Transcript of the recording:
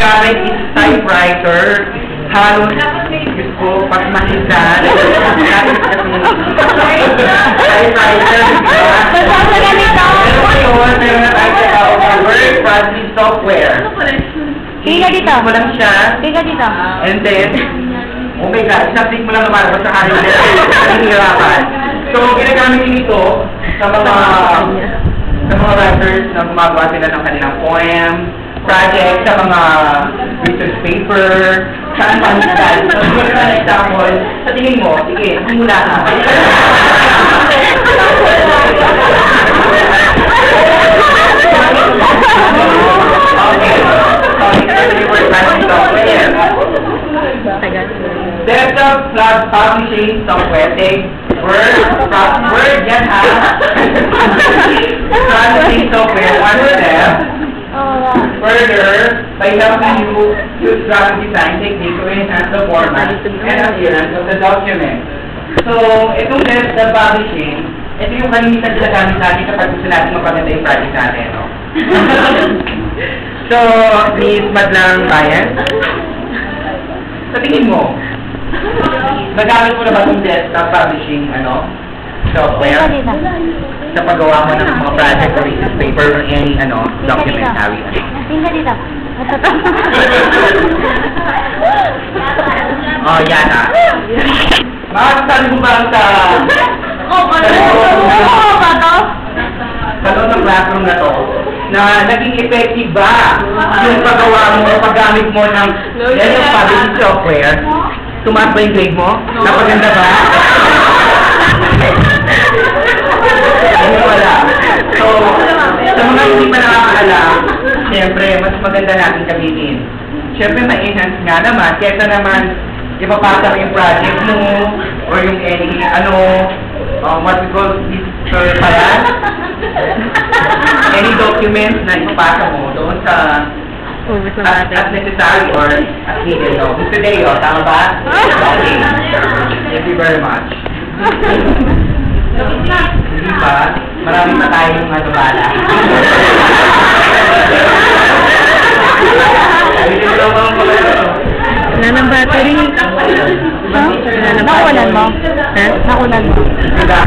gamit is typewriter. Halos, Diyos ko, pag makita, typewriter, Basta ganito. pero ngayon, meron na tayo sa word processing software. Tiga dito. I-click mo lang siya, Tiga dito. and then, oh my God, isang-click mo lang naman, basta kaya na nahihirapan. So, ginagamit din ito sa mga writers na gumagawa sila ng kanilang poem, project, sa mga research paper, saan pa nagdal. So, siguro na example, sa tingin mo, sige, simula ka. Okay. So, ito yung word processing software. Desktop plus publishing software. Take Word, yan ha. Processing software, one step. Further, by helping you use graphic design technique to enhance the format and appearance of the document. So, itong desktop publishing, ito yung kalimitan ginagamit natin kapag gusto natin mapaganda yung project natin, no? So, Miss Madlang Bayan, sa tingin mo, nagamit mo na ba itong desktop publishing, software? Sa paggawa mo ng mga project or research paper or any, documentary? Tingnan dito. Oh, yan ha. Makakasabi mo ba sa... sa loob ng classroom na to, na naging effective ba yung paggawa mo, paggamit mo ng desktop publishing software? Tumaas ba yung grade mo? Napaganda ba? Hindi wala. So, sa mga hindi pa nakakaalam, siyempre, mas maganda natin gamitin. Siyempre, ma-enhance nga naman, kesa naman, ipapasa mo yung project mo, or yung any, what we call this, any documents na ipapasa mo doon sa as necessary or as needed. So, today, tama ba? Okay. Thank you very much. Hindi ba? Marami pa tayong bala. Wala ng battery. Nakunan mo? Nakunan mo? Diba?